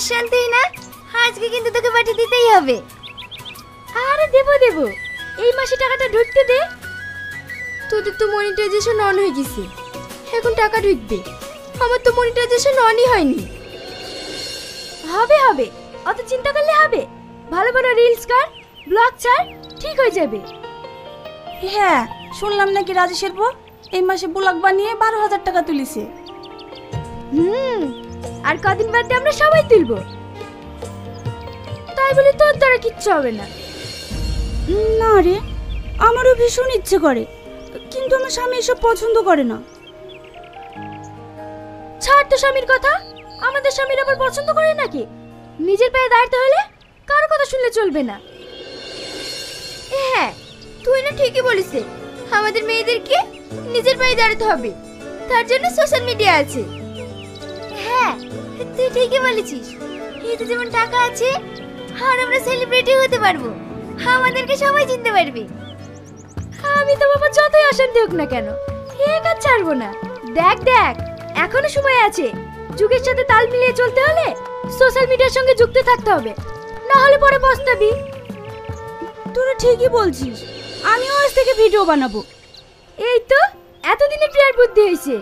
শান্তি না, আজকে কিন্তু তোকে পাঠিয়ে দিতেই হবে। আরে দেবো দেবো, এই মাসে টাকাটা ঢুকতে দে। তোদের তো মনিটাইজেশন অন হয়ে গেছে, এখন টাকা ঢুকবে। আমার তো মনিটাইজেশন অনই হয়নি। হবে হবে, অত চিন্তা করলে হবে? ভালো ভালো রিলস কর, ব্লগ ছাড়, ঠিক হয়ে যাবে। হ্যাঁ, শুনলাম নাকি রাজেশের বউ এই মাসে ব্লগ বানিয়ে 12,000 টাকা তুলিছে। আর কদিন বাদে আমরা সবাই তুলবো। তাই বলে তোর দ্বারা কিচ্ছু হবে না। না রে, আমারও ভীষণ ইচ্ছে করে, কিন্তু আমার স্বামী এসব পছন্দ করে না। ছাড় তো স্বামীর কথা, আমাদের স্বামীর আবার পছন্দ করে নাকি? নিজের পায়ে দাঁড়াতে হলে কারো কথা শুনলে চলবে না। হ্যাঁ, তুই না ঠিকই বলিস, আমাদের মেয়েদেরকে নিজের পায়ে দাঁড়াতে হবে, তার জন্য সোশ্যাল মিডিয়া আছে। হ্যাঁ, তুই ঠিকই বলেছিস। এতে যেমন টাকা আছে, আর আমরা সেলিব্রিটি হতে পারবো, আমাদেরকে সবাই চিনতে পারবে। আমি তো বাবা যতই অশান্তি হোক না কেন, এ কাজ ছাড়বো না। দেখ দেখ, এখনো সময় আছে। যুগের সাথে তাল মিলিয়ে চলতে হলে সোশ্যাল মিডিয়ার সঙ্গে যুক্ত থাকতে হবে, না হলে পরে পস্তাবি। তোরা ঠিকই বলছিস, আমিও আজ থেকে ভিডিও বানাবো। এই তো এতদিনে প্রিয়ার বুদ্ধি হয়েছে।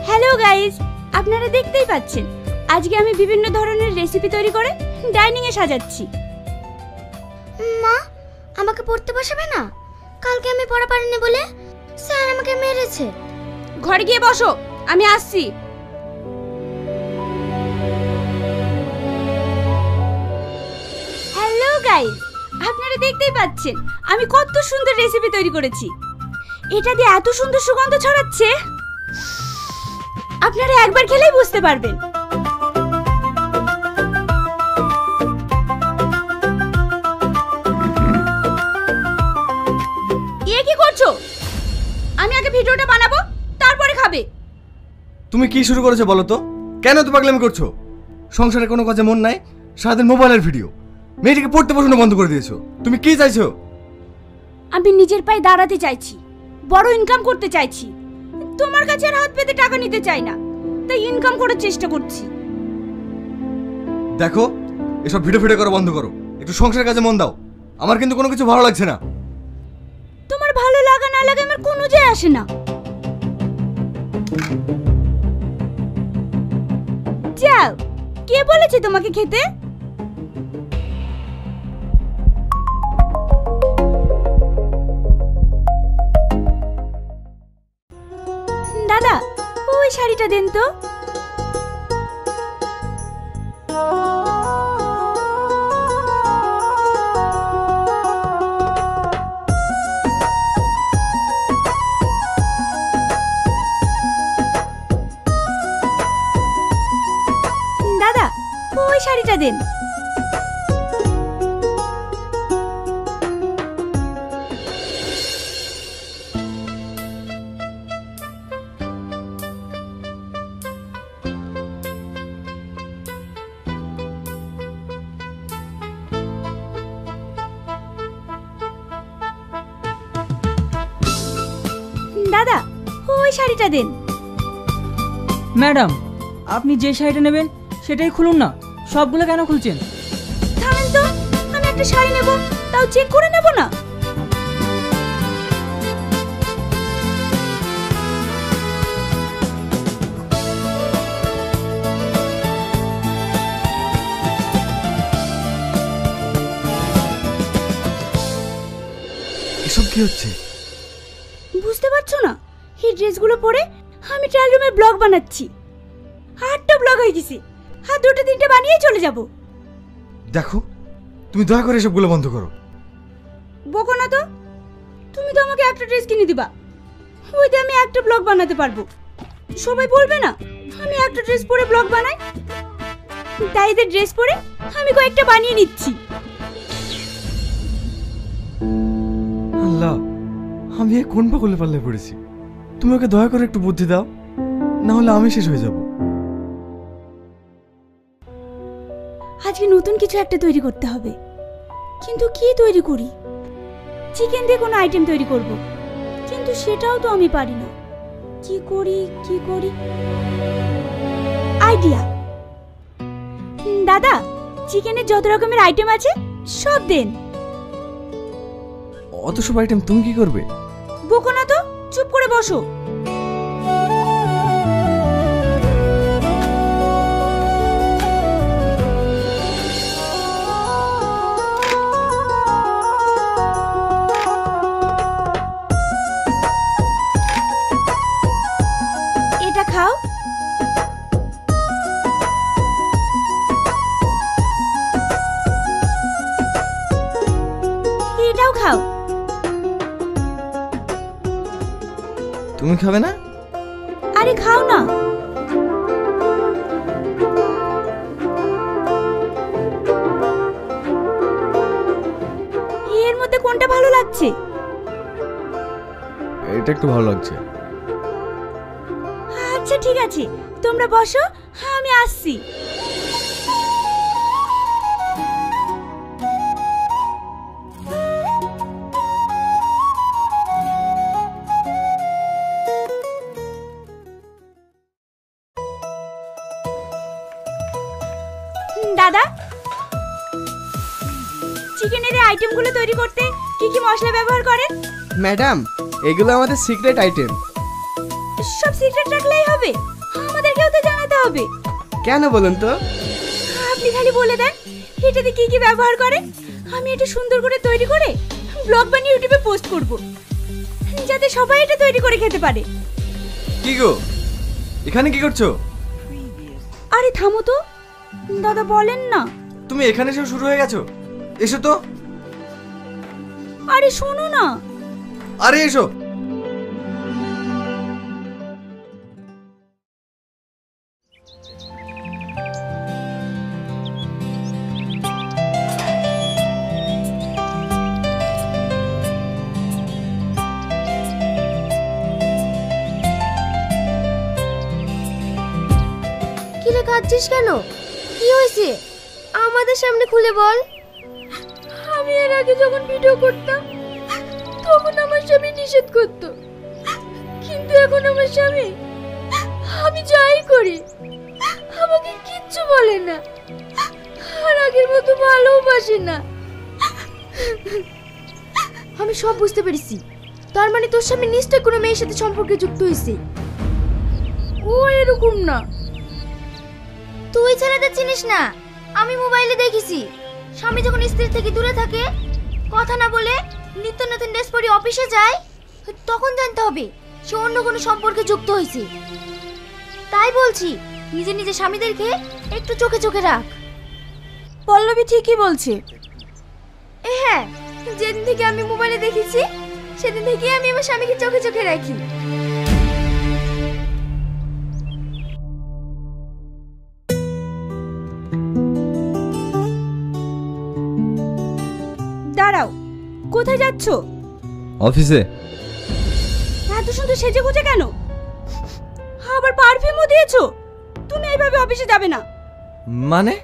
হ্যালো গাইস, আপনারা দেখতেই পাচ্ছেন আজকে আমি বিভিন্ন ধরনের রেসিপি তৈরি করে ডাইনিং এ সাজাচ্ছি। মা, আমাকে পড়তে বসাবে না? কালকে আমি পড়া পারিনি বলে স্যার আমাকে মেরেছে। ঘরে গিয়ে বসো, আমি আসছি। হ্যালো গাইস, আপনারা দেখতেই পাচ্ছেন আমি কত সুন্দর রেসিপি তৈরি করেছি। এটা দিয়ে এত সুন্দর সুগন্ধ ছড়াচ্ছে, আপনারা একবার খেলেই বুঝতে পারবেন। এ কি করছো? আমি আগে ভিডিওটা বানাবো, তারপরে খাবে। তুমি কি শুরু করেছো বলো তো? কেন তো পাগলামি করছো? সংসারে কোনো কাজে মন নাই, সারাদিন মোবাইলের ভিডিও। মেয়েটিকে পড়তে বসানো বন্ধ করে দিয়েছো। তুমি কি চাইছো? আমি নিজের পায়ে দাঁড়াতে চাইছি, বড় ইনকাম করতে চাইছি। তোমার কাছে আর হাত পেতে টাকা নিতে চাই না, তাই ইনকাম করার চেষ্টা করছি। দেখো, এসব ভিডিও করা বন্ধ করো, একটু সংসারের কাজে মন দাও। আমার কিন্তু কোনো কিছু ভালো লাগছে না। তোমার ভালো লাগা না লাগে আমার কোনো যায় আসে না। যাও, কে বলেছে তোমাকে খেতে? দাদা, ওই শাড়িটা দেন তো। দাদা, ওই শাড়িটা দেন। দাদা, ওই শাড়িটা দেন। ম্যাডাম, আপনি যে শাড়িটা নেবেন সেটাই খুলুন না, সবগুলো কেন খুলছেন? থামেন তো, আমি একটা শাড়ি নেব, তাও চেক করে নেব না? এসব কি হচ্ছে? বুঝতে পারছো না? এই ড্রেসগুলো পরে আমি ট্রায়াল রুমে ব্লগ বানাচ্ছি। 8টা ব্লগ হয়ে গেছে, আর 2-3টে বানিয়ে চলে যাব। দেখো, তুমি দয়া করে এসবগুলো বন্ধ করো। বকো না তো, তুমি তো আমাকে একটা ড্রেস কিনে দিবা, ওইতে আমি একটা ব্লগ বানাতে পারবো। সবাই বলবে না আমি একটা ড্রেস পরে ব্লগ বানাই? তাই এদের ড্রেস পরে আমি কয়েকটা বানিয়ে নিচ্ছি। আমি এ কোন পাগলে পাল্লায় পড়েছি? তুমি ওকে দয়া করে একটু বুদ্ধি দাও, না হলে আমি শেষ হয়ে যাব। আজকে নতুন কিছু একটা তৈরি করতে হবে, কিন্তু কি তৈরি করি? চিকেন দিয়ে কোনো আইটেম তৈরি করব, কিন্তু সেটাও তো আমি পারি না। কি করি কি করি? আইডিয়া! দাদা, চিকেনের যত রকমের আইটেম আছে সব দেন। অত সব আইটেম তুমি কি করবে? বকো না তো, চুপ করে বসো। এটা খাও। এটাও খাও। তুমি খাবে না? আরে খাও না। এর মধ্যে কোনটা ভালো লাগছে? এটা একটু ভালো লাগছে। আচ্ছা ঠিক আছে, তোমরা বসো, আমি আসছি। দাদা, চিকেনের এই আইটেমগুলো তৈরি করতে কি কি মশলা ব্যবহার করেন? ম্যাডাম, এগুলো আমাদের সিক্রেট আইটেম। সব সিক্রেট রাখলেই হবে? আমাদেরকেও তো জানাতে হবে। কেন বলুন তো? আপনি খালি বলে দেন এটাতে কি কি ব্যবহার করেন, আমি এটা সুন্দর করে তৈরি করে ব্লগ বানিয়ে ইউটিউবে পোস্ট করব, যাতে সবাই এটা তৈরি করে খেতে পারে। কি গো, এখানে কি করছো? আরে থামো তো, দাদা বলেন না। তুমি এখানে এসে শুরু হয়ে গেছো? এসো তো। আরে শোনো না। আরে এসো। কিরে কাঁদছিস কেন? কি হয়েছে? আমাদের সামনে খুলে বল। আমি এর আগে যখন ভিডিও করতাম তখন আমার স্বামী নিষেধ করতো, কিন্তু এখন আমার স্বামী আমি যাই করি আমাকে কিচ্ছু বলে না, আর আগের মতো ভালোবাসে না। আমি সব বুঝতে পেরেছি, তার মানে তোর স্বামী নিশ্চয় কোনো মেয়ের সাথে সম্পর্কে যুক্ত হয়েছে। ও এরকম না। তুই ছেলেদের চিনিস না, আমি মোবাইলে দেখেছি স্বামী যখন স্ত্রীর থেকে দূরে থাকে, কথা না বলে নিত্য নতুন ড্রেস পরে অফিসে যায়, তখন জানতে হবে সে অন্য কোনো সম্পর্কে যুক্ত হয়েছে। তাই বলছি নিজে নিজে স্বামীদেরকে একটু চোখে চোখে রাখ। পল্লবী ঠিকই বলছে। হ্যাঁ, যেদিন থেকে আমি মোবাইলে দেখেছি সেদিন থেকে আমি আমার স্বামীকে চোখে চোখে রাখি। দাঁড়াও, কোথায় যাচ্ছ? অফিসে। এত সুন্দর সেজে গুজে কেন? আবার পারফিউমও দিয়েছো? তুমি এইভাবে অফিসে যাবে না। মানে